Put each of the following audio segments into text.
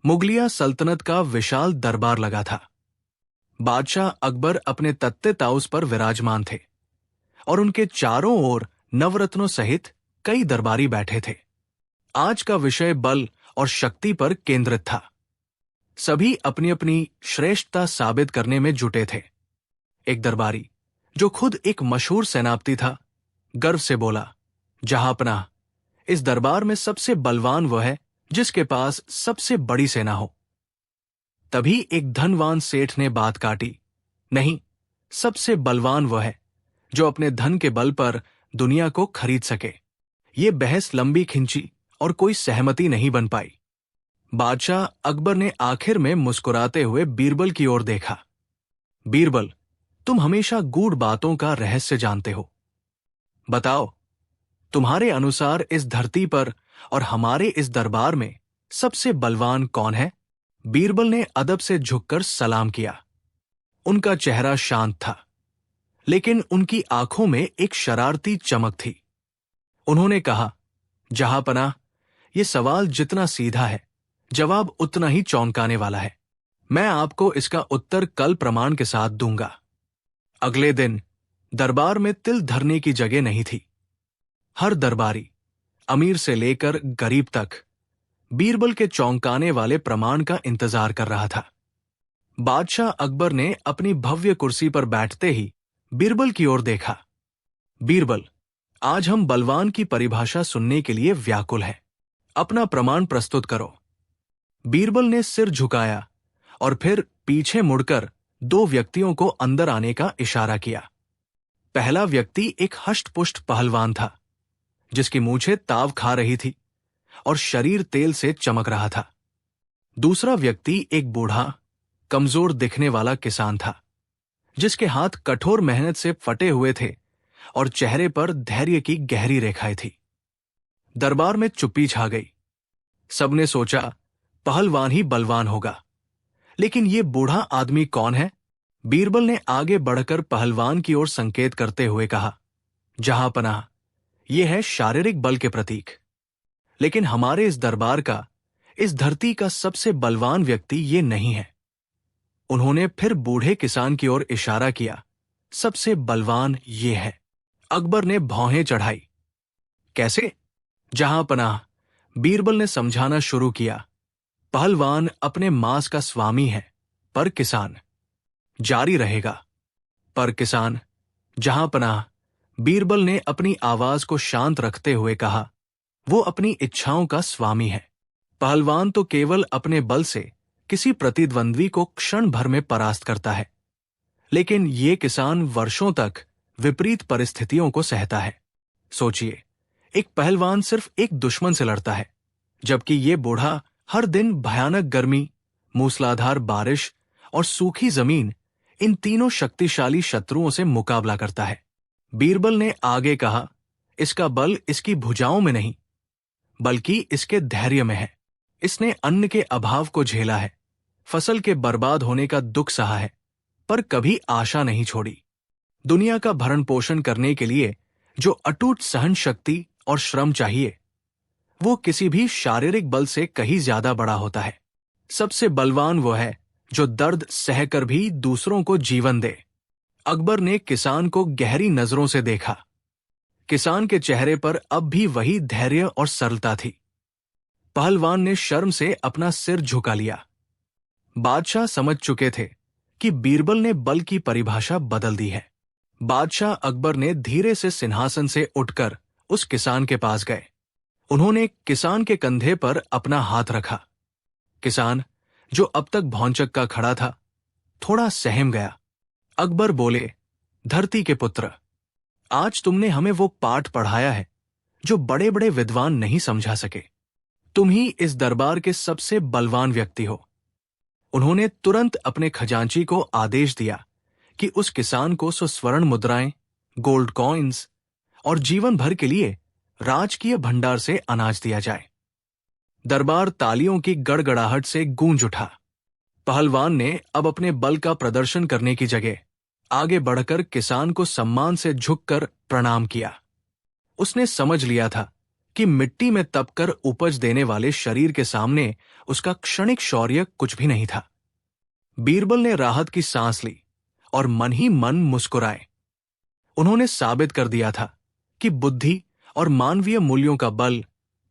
मुगलिया सल्तनत का विशाल दरबार लगा था। बादशाह अकबर अपने तख्ते ताउस पर विराजमान थे और उनके चारों ओर नवरत्नों सहित कई दरबारी बैठे थे। आज का विषय बल और शक्ति पर केंद्रित था। सभी अपनी अपनी श्रेष्ठता साबित करने में जुटे थे। एक दरबारी, जो खुद एक मशहूर सेनापति था, गर्व से बोला, जहांपनाह, इस दरबार में सबसे बलवान वह है जिसके पास सबसे बड़ी सेना हो। तभी एक धनवान सेठ ने बात काटी, नहीं, सबसे बलवान वह है जो अपने धन के बल पर दुनिया को खरीद सके। ये बहस लंबी खिंची और कोई सहमति नहीं बन पाई। बादशाह अकबर ने आखिर में मुस्कुराते हुए बीरबल की ओर देखा। बीरबल, तुम हमेशा गूढ़ बातों का रहस्य जानते हो। बताओ, तुम्हारे अनुसार इस धरती पर और हमारे इस दरबार में सबसे बलवान कौन है? बीरबल ने अदब से झुककर सलाम किया। उनका चेहरा शांत था, लेकिन उनकी आंखों में एक शरारती चमक थी। उन्होंने कहा, जहांपनाह, यह सवाल जितना सीधा है, जवाब उतना ही चौंकाने वाला है। मैं आपको इसका उत्तर कल प्रमाण के साथ दूंगा। अगले दिन दरबार में तिल धरने की जगह नहीं थी। हर दरबारी, अमीर से लेकर गरीब तक, बीरबल के चौंकाने वाले प्रमाण का इंतजार कर रहा था। बादशाह अकबर ने अपनी भव्य कुर्सी पर बैठते ही बीरबल की ओर देखा। बीरबल, आज हम बलवान की परिभाषा सुनने के लिए व्याकुल हैं। अपना प्रमाण प्रस्तुत करो। बीरबल ने सिर झुकाया और फिर पीछे मुड़कर दो व्यक्तियों को अंदर आने का इशारा किया। पहला व्यक्ति एक हष्टपुष्ट पहलवान था, जिसकी मूछें ताव खा रही थी और शरीर तेल से चमक रहा था। दूसरा व्यक्ति एक बूढ़ा, कमजोर दिखने वाला किसान था, जिसके हाथ कठोर मेहनत से फटे हुए थे और चेहरे पर धैर्य की गहरी रेखाएं थी। दरबार में चुप्पी छा गई। सबने सोचा पहलवान ही बलवान होगा, लेकिन ये बूढ़ा आदमी कौन है? बीरबल ने आगे बढ़कर पहलवान की ओर संकेत करते हुए कहा, जहांपनाह, यह है शारीरिक बल के प्रतीक। लेकिन हमारे इस दरबार का, इस धरती का सबसे बलवान व्यक्ति ये नहीं है। उन्होंने फिर बूढ़े किसान की ओर इशारा किया। सबसे बलवान ये है। अकबर ने भौहें चढ़ाई। कैसे? जहांपनाह, बीरबल ने समझाना शुरू किया, पहलवान अपने मांस का स्वामी है, पर किसान जारी रहेगा। पर किसान, जहांपनाह, बीरबल ने अपनी आवाज को शांत रखते हुए कहा, वो अपनी इच्छाओं का स्वामी है। पहलवान तो केवल अपने बल से किसी प्रतिद्वंद्वी को क्षण भर में परास्त करता है, लेकिन ये किसान वर्षों तक विपरीत परिस्थितियों को सहता है। सोचिए, एक पहलवान सिर्फ एक दुश्मन से लड़ता है, जबकि ये बूढ़ा हर दिन भयानक गर्मी, मूसलाधार बारिश और सूखी जमीन, इन तीनों शक्तिशाली शत्रुओं से मुकाबला करता है। बीरबल ने आगे कहा, इसका बल इसकी भुजाओं में नहीं, बल्कि इसके धैर्य में है। इसने अन्न के अभाव को झेला है, फसल के बर्बाद होने का दुख सहा है, पर कभी आशा नहीं छोड़ी। दुनिया का भरण पोषण करने के लिए जो अटूट सहन शक्ति और श्रम चाहिए, वो किसी भी शारीरिक बल से कहीं ज्यादा बड़ा होता है। सबसे बलवान वो है जो दर्द सहकर भी दूसरों को जीवन दे। अकबर ने किसान को गहरी नजरों से देखा। किसान के चेहरे पर अब भी वही धैर्य और सरलता थी। पहलवान ने शर्म से अपना सिर झुका लिया। बादशाह समझ चुके थे कि बीरबल ने बल की परिभाषा बदल दी है। बादशाह अकबर ने धीरे से सिंहासन से उठकर उस किसान के पास गए। उन्होंने किसान के कंधे पर अपना हाथ रखा। किसान, जो अब तक भौंचक्का खड़ा था, थोड़ा सहम गया। अकबर बोले, धरती के पुत्र, आज तुमने हमें वो पाठ पढ़ाया है जो बड़े बड़े विद्वान नहीं समझा सके। तुम ही इस दरबार के सबसे बलवान व्यक्ति हो। उन्होंने तुरंत अपने खजांची को आदेश दिया कि उस किसान को स्वर्ण मुद्राएं, गोल्ड कॉइन्स और जीवन भर के लिए राजकीय भंडार से अनाज दिया जाए। दरबार तालियों की गड़गड़ाहट से गूंज उठा। पहलवान ने अब अपने बल का प्रदर्शन करने की जगह आगे बढ़कर किसान को सम्मान से झुककर प्रणाम किया। उसने समझ लिया था कि मिट्टी में तपकर उपज देने वाले शरीर के सामने उसका क्षणिक शौर्य कुछ भी नहीं था। बीरबल ने राहत की सांस ली और मन ही मन मुस्कुराए। उन्होंने साबित कर दिया था कि बुद्धि और मानवीय मूल्यों का बल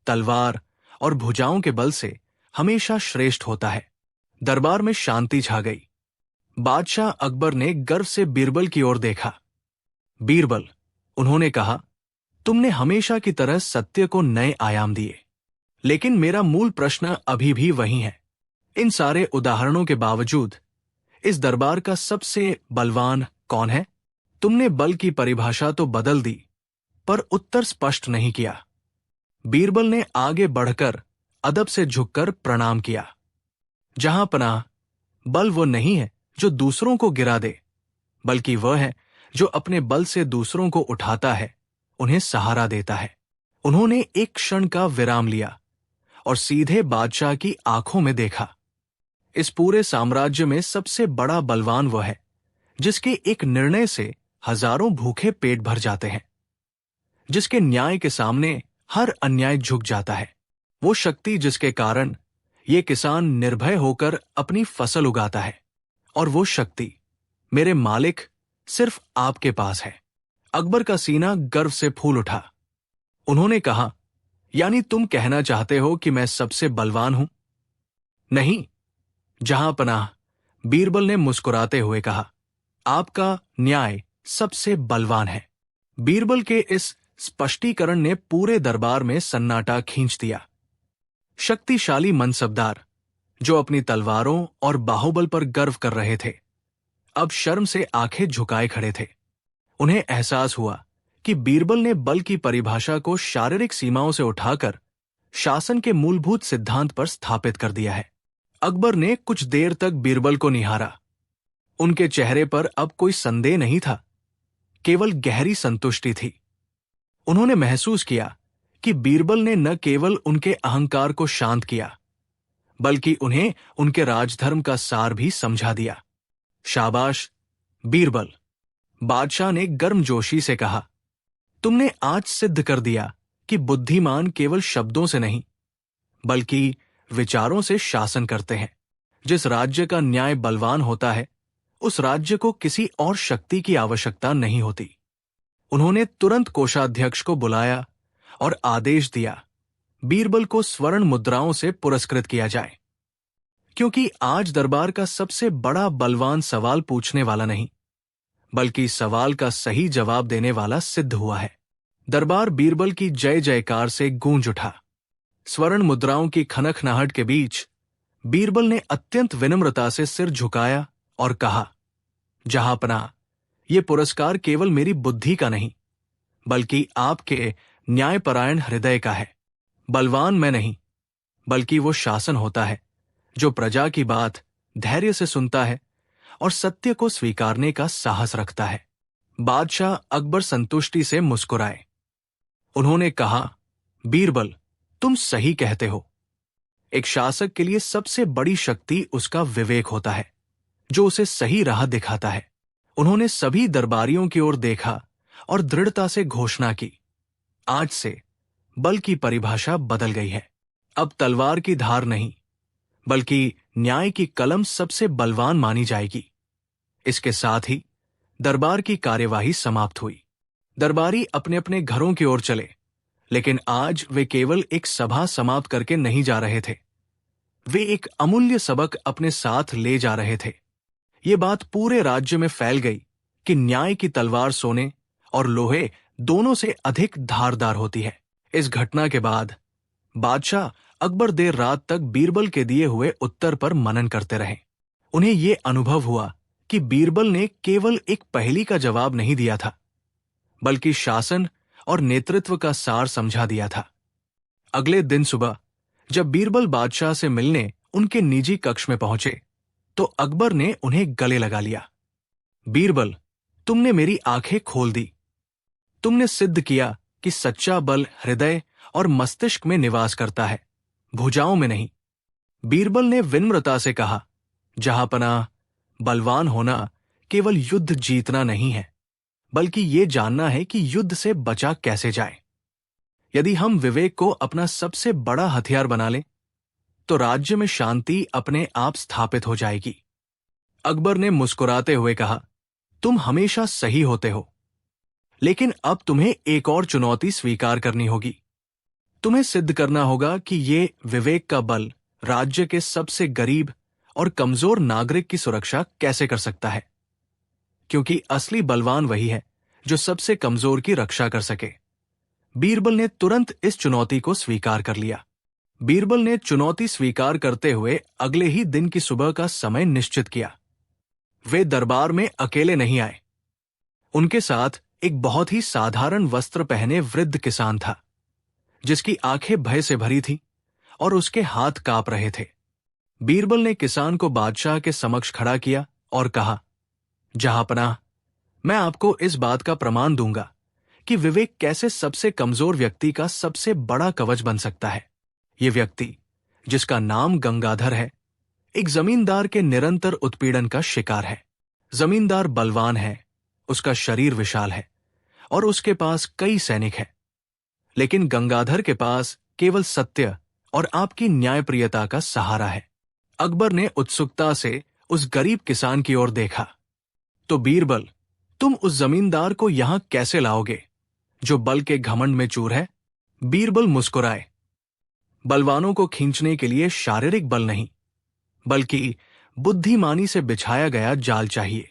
तलवार और भुजाओं के बल से हमेशा श्रेष्ठ होता है। दरबार में शांति छा गई। बादशाह अकबर ने गर्व से बीरबल की ओर देखा। बीरबल, उन्होंने कहा, तुमने हमेशा की तरह सत्य को नए आयाम दिए, लेकिन मेरा मूल प्रश्न अभी भी वही है। इन सारे उदाहरणों के बावजूद इस दरबार का सबसे बलवान कौन है? तुमने बल की परिभाषा तो बदल दी, पर उत्तर स्पष्ट नहीं किया। बीरबल ने आगे बढ़कर अदब से झुककर प्रणाम किया। जहां पनाह, बल वो नहीं है जो दूसरों को गिरा दे, बल्कि वह है जो अपने बल से दूसरों को उठाता है, उन्हें सहारा देता है। उन्होंने एक क्षण का विराम लिया और सीधे बादशाह की आंखों में देखा। इस पूरे साम्राज्य में सबसे बड़ा बलवान वह है जिसके एक निर्णय से हजारों भूखे पेट भर जाते हैं, जिसके न्याय के सामने हर अन्याय झुक जाता है। वो शक्ति जिसके कारण ये किसान निर्भय होकर अपनी फसल उगाता है। और वो शक्ति, मेरे मालिक, सिर्फ आपके पास है। अकबर का सीना गर्व से फूल उठा। उन्होंने कहा, यानी तुम कहना चाहते हो कि मैं सबसे बलवान हूं? नहीं, जहां पनाह, बीरबल ने मुस्कुराते हुए कहा, आपका न्याय सबसे बलवान है। बीरबल के इस स्पष्टीकरण ने पूरे दरबार में सन्नाटा खींच दिया। शक्तिशाली मनसबदार, जो अपनी तलवारों और बाहुबल पर गर्व कर रहे थे, अब शर्म से आंखें झुकाए खड़े थे। उन्हें एहसास हुआ कि बीरबल ने बल की परिभाषा को शारीरिक सीमाओं से उठाकर शासन के मूलभूत सिद्धांत पर स्थापित कर दिया है। अकबर ने कुछ देर तक बीरबल को निहारा। उनके चेहरे पर अब कोई संदेह नहीं था, केवल गहरी संतुष्टि थी। उन्होंने महसूस किया कि बीरबल ने न केवल उनके अहंकार को शांत किया, बल्कि उन्हें उनके राजधर्म का सार भी समझा दिया। शाबाश बीरबल, बादशाह ने गर्मजोशी से कहा, तुमने आज सिद्ध कर दिया कि बुद्धिमान केवल शब्दों से नहीं, बल्कि विचारों से शासन करते हैं। जिस राज्य का न्याय बलवान होता है, उस राज्य को किसी और शक्ति की आवश्यकता नहीं होती। उन्होंने तुरंत कोषाध्यक्ष को बुलाया और आदेश दिया, बीरबल को स्वर्ण मुद्राओं से पुरस्कृत किया जाए, क्योंकि आज दरबार का सबसे बड़ा बलवान सवाल पूछने वाला नहीं, बल्कि सवाल का सही जवाब देने वाला सिद्ध हुआ है। दरबार बीरबल की जय जयकार से गूंज उठा। स्वर्ण मुद्राओं की खनखनाहट के बीच बीरबल ने अत्यंत विनम्रता से सिर झुकाया और कहा, जहांपनाह, ये पुरस्कार केवल मेरी बुद्धि का नहीं, बल्कि आपके न्यायपरायण हृदय का है। बलवान मैं नहीं, बल्कि वो शासन होता है जो प्रजा की बात धैर्य से सुनता है और सत्य को स्वीकारने का साहस रखता है। बादशाह अकबर संतुष्टि से मुस्कुराए। उन्होंने कहा, बीरबल, तुम सही कहते हो। एक शासक के लिए सबसे बड़ी शक्ति उसका विवेक होता है, जो उसे सही राह दिखाता है। उन्होंने सभी दरबारियों की ओर देखा और दृढ़ता से घोषणा की, आज से बल की परिभाषा बदल गई है। अब तलवार की धार नहीं, बल्कि न्याय की कलम सबसे बलवान मानी जाएगी। इसके साथ ही दरबार की कार्यवाही समाप्त हुई। दरबारी अपने अपने घरों की ओर चले, लेकिन आज वे केवल एक सभा समाप्त करके नहीं जा रहे थे। वे एक अमूल्य सबक अपने साथ ले जा रहे थे। ये बात पूरे राज्य में फैल गई कि न्याय की तलवार सोने और लोहे दोनों से अधिक धारदार होती है। इस घटना के बाद बादशाह अकबर देर रात तक बीरबल के दिए हुए उत्तर पर मनन करते रहे। उन्हें ये अनुभव हुआ कि बीरबल ने केवल एक पहेली का जवाब नहीं दिया था, बल्कि शासन और नेतृत्व का सार समझा दिया था। अगले दिन सुबह जब बीरबल बादशाह से मिलने उनके निजी कक्ष में पहुंचे, तो अकबर ने उन्हें गले लगा लिया। बीरबल, तुमने मेरी आंखें खोल दी। तुमने सिद्ध किया कि सच्चा बल हृदय और मस्तिष्क में निवास करता है, भुजाओं में नहीं। बीरबल ने विनम्रता से कहा, जहांपनाह, बलवान होना केवल युद्ध जीतना नहीं है, बल्कि ये जानना है कि युद्ध से बचा कैसे जाए। यदि हम विवेक को अपना सबसे बड़ा हथियार बना लें तो राज्य में शांति अपने आप स्थापित हो जाएगी। अकबर ने मुस्कुराते हुए कहा, तुम हमेशा सही होते हो, लेकिन अब तुम्हें एक और चुनौती स्वीकार करनी होगी। तुम्हें सिद्ध करना होगा कि ये विवेक का बल राज्य के सबसे गरीब और कमजोर नागरिक की सुरक्षा कैसे कर सकता है, क्योंकि असली बलवान वही है जो सबसे कमजोर की रक्षा कर सके। बीरबल ने तुरंत इस चुनौती को स्वीकार कर लिया। बीरबल ने चुनौती स्वीकार करते हुए अगले ही दिन की सुबह का समय निश्चित किया। वे दरबार में अकेले नहीं आए। उनके साथ एक बहुत ही साधारण वस्त्र पहने वृद्ध किसान था, जिसकी आंखें भय से भरी थीं और उसके हाथ कांप रहे थे। बीरबल ने किसान को बादशाह के समक्ष खड़ा किया और कहा, जहांपनाह, मैं आपको इस बात का प्रमाण दूंगा कि विवेक कैसे सबसे कमजोर व्यक्ति का सबसे बड़ा कवच बन सकता है। ये व्यक्ति, जिसका नाम गंगाधर है, एक जमींदार के निरंतर उत्पीड़न का शिकार है। जमींदार बलवान है, उसका शरीर विशाल है और उसके पास कई सैनिक हैं, लेकिन गंगाधर के पास केवल सत्य और आपकी न्यायप्रियता का सहारा है। अकबर ने उत्सुकता से उस गरीब किसान की ओर देखा। तो बीरबल, तुम उस जमींदार को यहां कैसे लाओगे जो बल के घमंड में चूर है? बीरबल मुस्कुराए। बलवानों को खींचने के लिए शारीरिक बल नहीं, बल्कि बुद्धिमानी से बिछाया गया जाल चाहिए।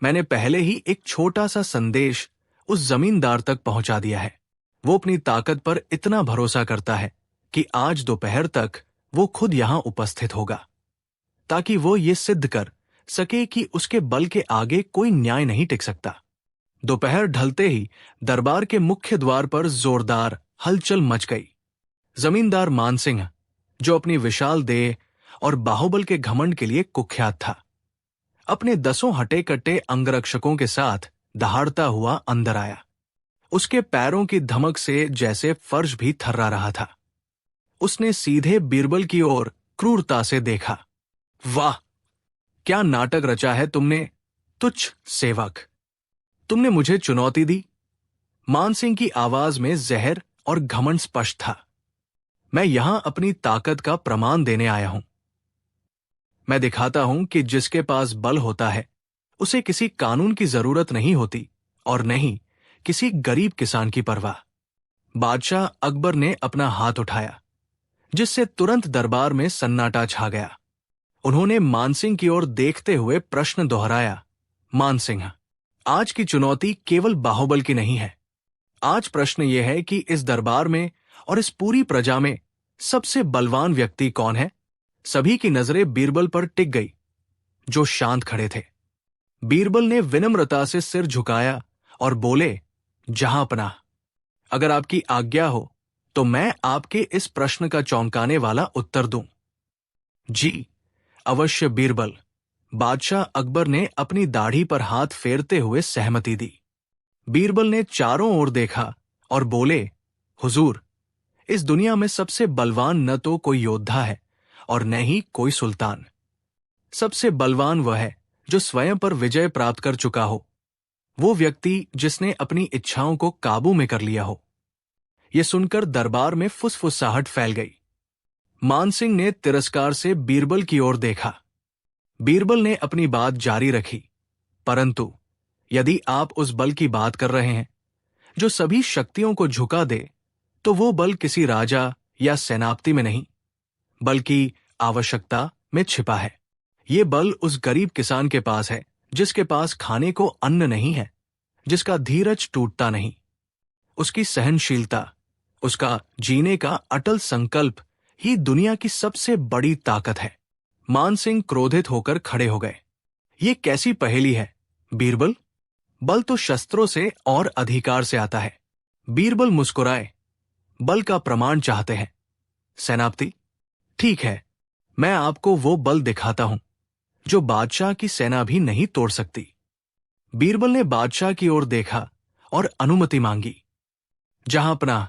मैंने पहले ही एक छोटा सा संदेश उस जमींदार तक पहुंचा दिया है। वो अपनी ताकत पर इतना भरोसा करता है कि आज दोपहर तक वो खुद यहां उपस्थित होगा, ताकि वो ये सिद्ध कर सके कि उसके बल के आगे कोई न्याय नहीं टिक सकता। दोपहर ढलते ही दरबार के मुख्य द्वार पर जोरदार हलचल मच गई। जमींदार मानसिंह, जो अपनी विशाल देह और बाहुबल के घमंड के लिए कुख्यात था, अपने 10 हटे कट्टे अंगरक्षकों के साथ दहाड़ता हुआ अंदर आया। उसके पैरों की धमक से जैसे फर्श भी थर्रा रहा था। उसने सीधे बीरबल की ओर क्रूरता से देखा। वाह, क्या नाटक रचा है तुमने, तुच्छ सेवक! तुमने मुझे चुनौती दी। मानसिंह की आवाज में जहर और घमंड स्पष्ट था। मैं यहां अपनी ताकत का प्रमाण देने आया हूं। मैं दिखाता हूं कि जिसके पास बल होता है उसे किसी कानून की जरूरत नहीं होती और नहीं किसी गरीब किसान की परवाह। बादशाह अकबर ने अपना हाथ उठाया, जिससे तुरंत दरबार में सन्नाटा छा गया। उन्होंने मानसिंह की ओर देखते हुए प्रश्न दोहराया, मानसिंह, आज की चुनौती केवल बाहुबल की नहीं है। आज प्रश्न यह है कि इस दरबार में और इस पूरी प्रजा में सबसे बलवान व्यक्ति कौन है? सभी की नजरें बीरबल पर टिक गई, जो शांत खड़े थे। बीरबल ने विनम्रता से सिर झुकाया और बोले, जहांपनाह, अगर आपकी आज्ञा हो तो मैं आपके इस प्रश्न का चौंकाने वाला उत्तर दूं। जी अवश्य बीरबल। बादशाह अकबर ने अपनी दाढ़ी पर हाथ फेरते हुए सहमति दी। बीरबल ने चारों ओर देखा और बोले, हुजूर, इस दुनिया में सबसे बलवान न तो कोई योद्धा है और न ही कोई सुल्तान। सबसे बलवान वह है जो स्वयं पर विजय प्राप्त कर चुका हो, वो व्यक्ति जिसने अपनी इच्छाओं को काबू में कर लिया हो। यह सुनकर दरबार में फुसफुसाहट फैल गई। मानसिंह ने तिरस्कार से बीरबल की ओर देखा। बीरबल ने अपनी बात जारी रखी, परंतु यदि आप उस बल की बात कर रहे हैं जो सभी शक्तियों को झुका दे, तो वो बल किसी राजा या सेनापति में नहीं, बल्कि आवश्यकता में छिपा है। ये बल उस गरीब किसान के पास है जिसके पास खाने को अन्न नहीं है, जिसका धीरज टूटता नहीं। उसकी सहनशीलता, उसका जीने का अटल संकल्प ही दुनिया की सबसे बड़ी ताकत है। मानसिंह क्रोधित होकर खड़े हो गए। ये कैसी पहेली है बीरबल? बल तो शस्त्रों से और अधिकार से आता है। बीरबल मुस्कुराए। बल का प्रमाण चाहते हैं सेनापति? ठीक है, मैं आपको वो बल दिखाता हूं जो बादशाह की सेना भी नहीं तोड़ सकती। बीरबल ने बादशाह की ओर देखा और अनुमति मांगी। जहांपनाह,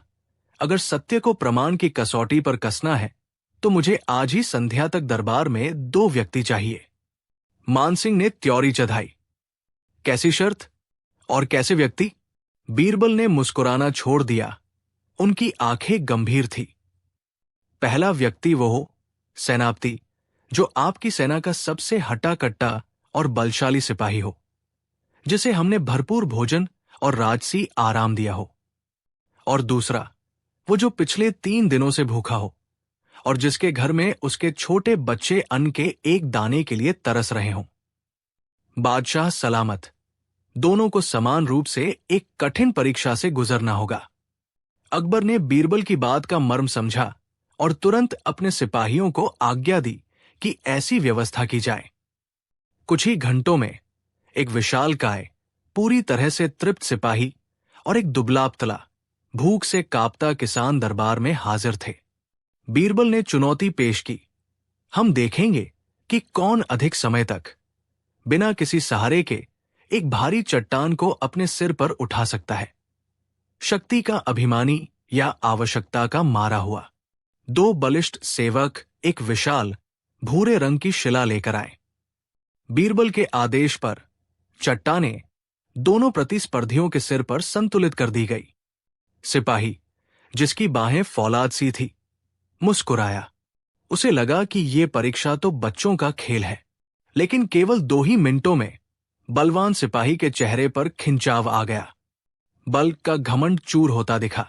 अगर सत्य को प्रमाण की कसौटी पर कसना है तो मुझे आज ही संध्या तक दरबार में 2 व्यक्ति चाहिए। मानसिंह ने त्योरी चढ़ाई। कैसी शर्त और कैसे व्यक्ति? बीरबल ने मुस्कुराना छोड़ दिया। उनकी आंखें गंभीर थी। पहला व्यक्ति वो हो, सेनापति, जो आपकी सेना का सबसे हट्टा-कट्टा और बलशाली सिपाही हो, जिसे हमने भरपूर भोजन और राजसी आराम दिया हो। और दूसरा, वो जो पिछले 3 दिनों से भूखा हो और जिसके घर में उसके छोटे बच्चे अन्न के एक दाने के लिए तरस रहे हों। बादशाह सलामत, दोनों को समान रूप से एक कठिन परीक्षा से गुजरना होगा। अकबर ने बीरबल की बात का मर्म समझा और तुरंत अपने सिपाहियों को आज्ञा दी कि ऐसी व्यवस्था की जाए। कुछ ही घंटों में एक विशालकाय, पूरी तरह से तृप्त सिपाही और एक दुबला-पतला, भूख से कांपता किसान दरबार में हाजिर थे। बीरबल ने चुनौती पेश की, हम देखेंगे कि कौन अधिक समय तक बिना किसी सहारे के एक भारी चट्टान को अपने सिर पर उठा सकता है। शक्ति का अभिमानी या आवश्यकता का मारा हुआ। 2 बलिष्ठ सेवक एक विशाल भूरे रंग की शिला लेकर आए। बीरबल के आदेश पर चट्टानें दोनों प्रतिस्पर्धियों के सिर पर संतुलित कर दी गई। सिपाही, जिसकी बाहें फौलाद सी थी, मुस्कुराया। उसे लगा कि ये परीक्षा तो बच्चों का खेल है, लेकिन केवल 2 ही मिनटों में बलवान सिपाही के चेहरे पर खिंचाव आ गया। बल का घमंड चूर होता दिखा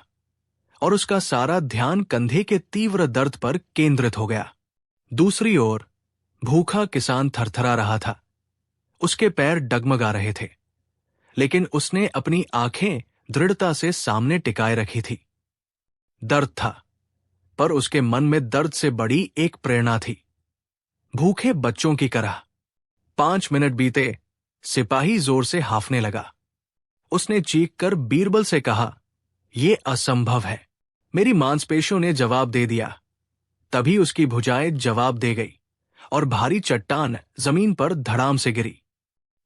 और उसका सारा ध्यान कंधे के तीव्र दर्द पर केंद्रित हो गया। दूसरी ओर भूखा किसान थरथरा रहा था। उसके पैर डगमगा रहे थे, लेकिन उसने अपनी आंखें दृढ़ता से सामने टिकाए रखी थी। दर्द था, पर उसके मन में दर्द से बड़ी एक प्रेरणा थी, भूखे बच्चों की तरह। 5 मिनट बीते, सिपाही जोर से हांफने लगा। उसने चीखकर बीरबल से कहा, यह असंभव है। मेरी मांसपेशियों ने जवाब दे दिया। तभी उसकी भुजाएं जवाब दे गई और भारी चट्टान जमीन पर धड़ाम से गिरी।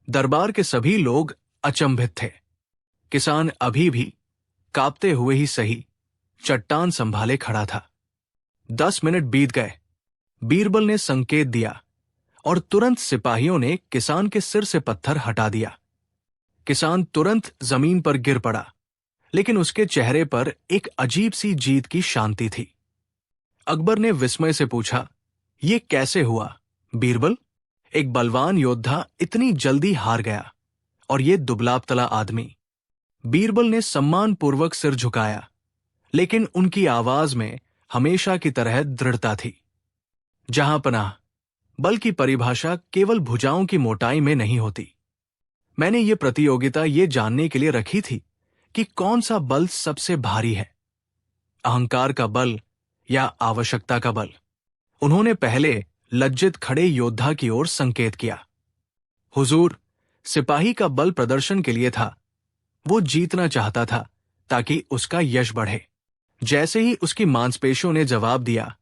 दरबार के सभी लोग अचंभित थे। किसान अभी भी कांपते हुए ही सही चट्टान संभाले खड़ा था। 10 मिनट बीत गए। बीरबल ने संकेत दिया और तुरंत सिपाहियों ने किसान के सिर से पत्थर हटा दिया। किसान तुरंत जमीन पर गिर पड़ा, लेकिन उसके चेहरे पर एक अजीब सी जीत की शांति थी। अकबर ने विस्मय से पूछा, ये कैसे हुआ बीरबल? एक बलवान योद्धा इतनी जल्दी हार गया, और ये दुबला-पतला आदमी। बीरबल ने सम्मानपूर्वक सिर झुकाया, लेकिन उनकी आवाज में हमेशा की तरह दृढ़ता थी। जहांपनाह, बल की परिभाषा केवल भुजाओं की मोटाई में नहीं होती। मैंने ये प्रतियोगिता ये जानने के लिए रखी थी कि कौन सा बल सबसे भारी है, अहंकार का बल या आवश्यकता का बल। उन्होंने पहले लज्जित खड़े योद्धा की ओर संकेत किया। हुजूर, सिपाही का बल प्रदर्शन के लिए था। वो जीतना चाहता था ताकि उसका यश बढ़े। जैसे ही उसकी मांसपेशियों ने जवाब दिया,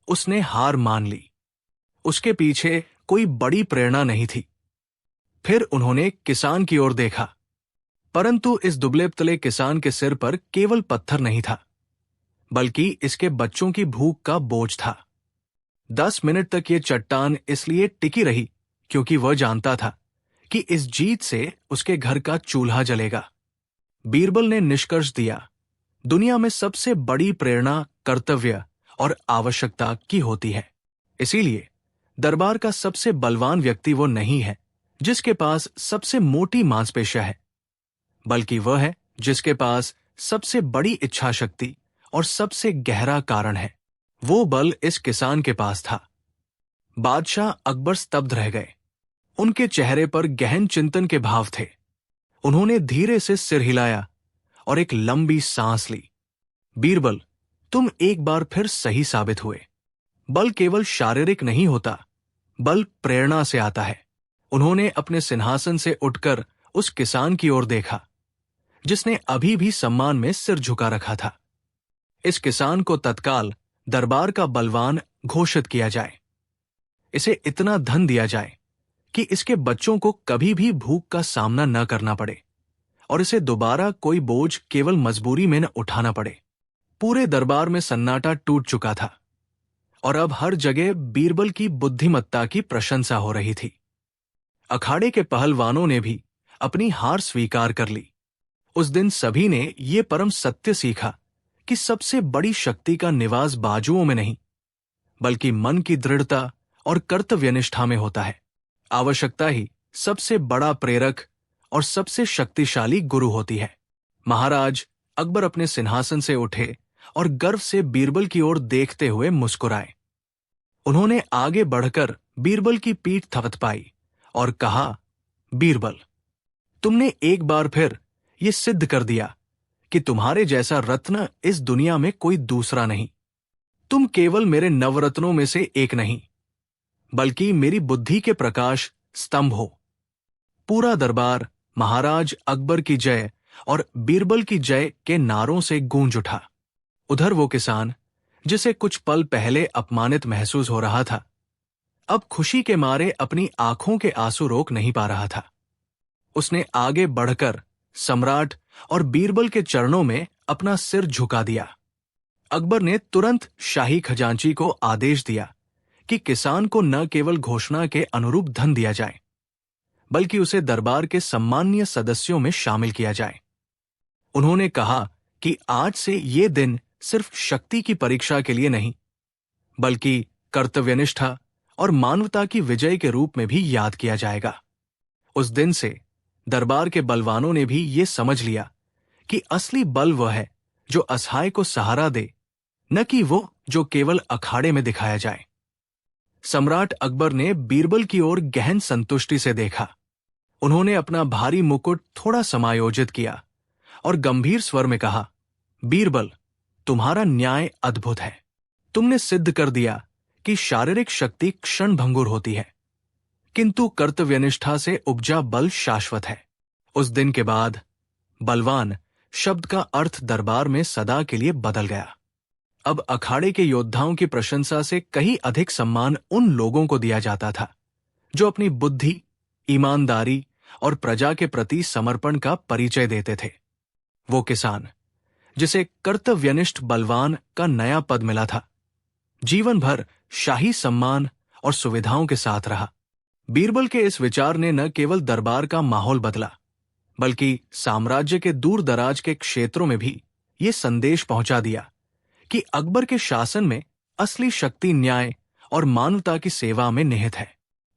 उसने हार मान ली। उसके पीछे कोई बड़ी प्रेरणा नहीं थी। फिर उन्होंने किसान की ओर देखा, परंतु इस दुबले-पतले किसान के सिर पर केवल पत्थर नहीं था, बल्कि इसके बच्चों की भूख का बोझ था। 10 मिनट तक ये चट्टान इसलिए टिकी रही क्योंकि वह जानता था कि इस जीत से उसके घर का चूल्हा जलेगा। बीरबल ने निष्कर्ष दिया, दुनिया में सबसे बड़ी प्रेरणा कर्तव्य और आवश्यकता की होती है। इसीलिए दरबार का सबसे बलवान व्यक्ति वो नहीं है जिसके पास सबसे मोटी मांसपेशियां है, बल्कि वह है जिसके पास सबसे बड़ी इच्छा शक्ति और सबसे गहरा कारण है। वो बल इस किसान के पास था। बादशाह अकबर स्तब्ध रह गए। उनके चेहरे पर गहन चिंतन के भाव थे। उन्होंने धीरे से सिर हिलाया और एक लंबी सांस ली। बीरबल, तुम एक बार फिर सही साबित हुए। बल केवल शारीरिक नहीं होता, बल प्रेरणा से आता है। उन्होंने अपने सिंहासन से उठकर उस किसान की ओर देखा, जिसने अभी भी सम्मान में सिर झुका रखा था। इस किसान को तत्काल दरबार का बलवान घोषित किया जाए। इसे इतना धन दिया जाए कि इसके बच्चों को कभी भी भूख का सामना न करना पड़े और इसे दोबारा कोई बोझ केवल मजबूरी में न उठाना पड़े। पूरे दरबार में सन्नाटा टूट चुका था और अब हर जगह बीरबल की बुद्धिमत्ता की प्रशंसा हो रही थी। अखाड़े के पहलवानों ने भी अपनी हार स्वीकार कर ली। उस दिन सभी ने ये परम सत्य सीखा कि सबसे बड़ी शक्ति का निवास बाजुओं में नहीं, बल्कि मन की दृढ़ता और कर्तव्यनिष्ठा में होता है। आवश्यकता ही सबसे बड़ा प्रेरक और सबसे शक्तिशाली गुरु होती है। महाराज अकबर अपने सिंहासन से उठे और गर्व से बीरबल की ओर देखते हुए मुस्कुराए। उन्होंने आगे बढ़कर बीरबल की पीठ थपथपाई और कहा, बीरबल, तुमने एक बार फिर ये सिद्ध कर दिया कि तुम्हारे जैसा रत्न इस दुनिया में कोई दूसरा नहीं। तुम केवल मेरे नवरत्नों में से एक नहीं, बल्कि मेरी बुद्धि के प्रकाश स्तंभ हो। पूरा दरबार महाराज अकबर की जय और बीरबल की जय के नारों से गूंज उठा। उधर वो किसान, जिसे कुछ पल पहले अपमानित महसूस हो रहा था, अब खुशी के मारे अपनी आंखों के आंसू रोक नहीं पा रहा था। उसने आगे बढ़कर सम्राट और बीरबल के चरणों में अपना सिर झुका दिया। अकबर ने तुरंत शाही खजांची को आदेश दिया कि किसान को न केवल घोषणा के अनुरूप धन दिया जाए, बल्कि उसे दरबार के सम्माननीय सदस्यों में शामिल किया जाए। उन्होंने कहा कि आज से ये दिन सिर्फ शक्ति की परीक्षा के लिए नहीं, बल्कि कर्तव्यनिष्ठा और मानवता की विजय के रूप में भी याद किया जाएगा। उस दिन से दरबार के बलवानों ने भी ये समझ लिया कि असली बल वह है जो असहाय को सहारा दे, न कि वो जो केवल अखाड़े में दिखाया जाए। सम्राट अकबर ने बीरबल की ओर गहन संतुष्टि से देखा। उन्होंने अपना भारी मुकुट थोड़ा समायोजित किया और गंभीर स्वर में कहा, बीरबल, तुम्हारा न्याय अद्भुत है। तुमने सिद्ध कर दिया कि शारीरिक शक्ति क्षणभंगुर होती है, किंतु कर्तव्यनिष्ठा से उपजा बल शाश्वत है। उस दिन के बाद बलवान शब्द का अर्थ दरबार में सदा के लिए बदल गया। अब अखाड़े के योद्धाओं की प्रशंसा से कहीं अधिक सम्मान उन लोगों को दिया जाता था जो अपनी बुद्धि, ईमानदारी और प्रजा के प्रति समर्पण का परिचय देते थे। वो किसान, जिसे कर्तव्यनिष्ठ बलवान का नया पद मिला था, जीवन भर शाही सम्मान और सुविधाओं के साथ रहा। बीरबल के इस विचार ने न केवल दरबार का माहौल बदला, बल्कि साम्राज्य के दूर दराज के क्षेत्रों में भी ये संदेश पहुंचा दिया कि अकबर के शासन में असली शक्ति न्याय और मानवता की सेवा में निहित है।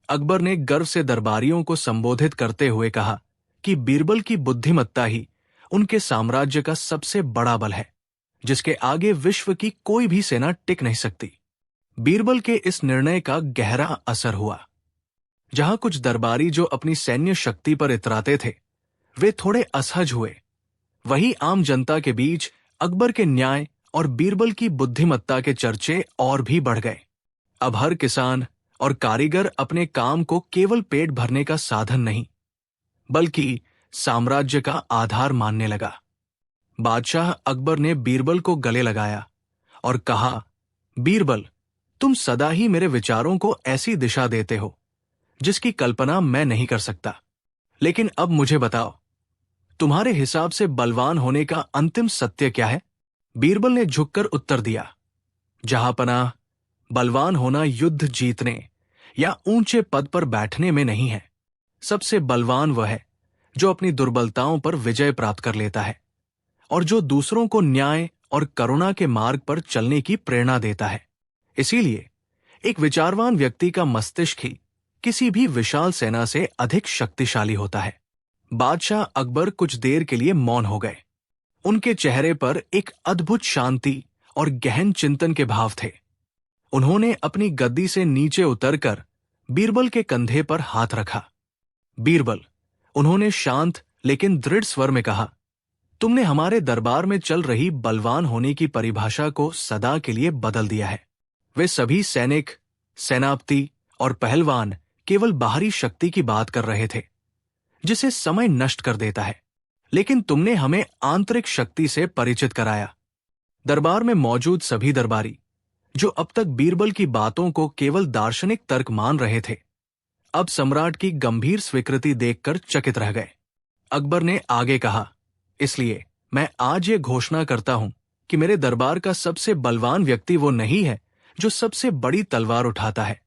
अकबर ने गर्व से दरबारियों को संबोधित करते हुए कहा कि बीरबल की बुद्धिमत्ता ही उनके साम्राज्य का सबसे बड़ा बल है, जिसके आगे विश्व की कोई भी सेना टिक नहीं सकती। बीरबल के इस निर्णय का गहरा असर हुआ। जहां कुछ दरबारी जो अपनी सैन्य शक्ति पर इतराते थे, वे थोड़े असहज हुए, वहीं आम जनता के बीच अकबर के न्याय और बीरबल की बुद्धिमत्ता के चर्चे और भी बढ़ गए। अब हर किसान और कारीगर अपने काम को केवल पेट भरने का साधन नहीं, बल्कि साम्राज्य का आधार मानने लगा। बादशाह अकबर ने बीरबल को गले लगाया और कहा, बीरबल, तुम सदा ही मेरे विचारों को ऐसी दिशा देते हो जिसकी कल्पना मैं नहीं कर सकता। लेकिन अब मुझे बताओ, तुम्हारे हिसाब से बलवान होने का अंतिम सत्य क्या है? बीरबल ने झुककर उत्तर दिया, जहांपनाह, बलवान होना युद्ध जीतने या ऊंचे पद पर बैठने में नहीं है। सबसे बलवान वह है जो अपनी दुर्बलताओं पर विजय प्राप्त कर लेता है और जो दूसरों को न्याय और करुणा के मार्ग पर चलने की प्रेरणा देता है। इसीलिए एक विचारवान व्यक्ति का मस्तिष्क ही किसी भी विशाल सेना से अधिक शक्तिशाली होता है। बादशाह अकबर कुछ देर के लिए मौन हो गए। उनके चेहरे पर एक अद्भुत शांति और गहन चिंतन के भाव थे। उन्होंने अपनी गद्दी से नीचे उतरकर बीरबल के कंधे पर हाथ रखा। बीरबल, उन्होंने शांत लेकिन दृढ़ स्वर में कहा, तुमने हमारे दरबार में चल रही बलवान होने की परिभाषा को सदा के लिए बदल दिया है। वे सभी सैनिक, सेनापति और पहलवान केवल बाहरी शक्ति की बात कर रहे थे, जिसे समय नष्ट कर देता है, लेकिन तुमने हमें आंतरिक शक्ति से परिचित कराया। दरबार में मौजूद सभी दरबारी, जो अब तक बीरबल की बातों को केवल दार्शनिक तर्क मान रहे थे, अब सम्राट की गंभीर स्वीकृति देखकर चकित रह गए। अकबर ने आगे कहा, इसलिए मैं आज ये घोषणा करता हूं कि मेरे दरबार का सबसे बलवान व्यक्ति वो नहीं है जो सबसे बड़ी तलवार उठाता है,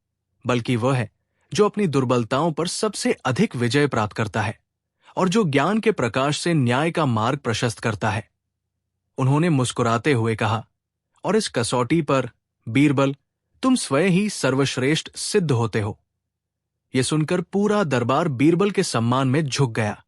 बल्कि वह है जो अपनी दुर्बलताओं पर सबसे अधिक विजय प्राप्त करता है और जो ज्ञान के प्रकाश से न्याय का मार्ग प्रशस्त करता है। उन्होंने मुस्कुराते हुए कहा, और इस कसौटी पर बीरबल तुम स्वयं ही सर्वश्रेष्ठ सिद्ध होते हो। यह सुनकर पूरा दरबार बीरबल के सम्मान में झुक गया।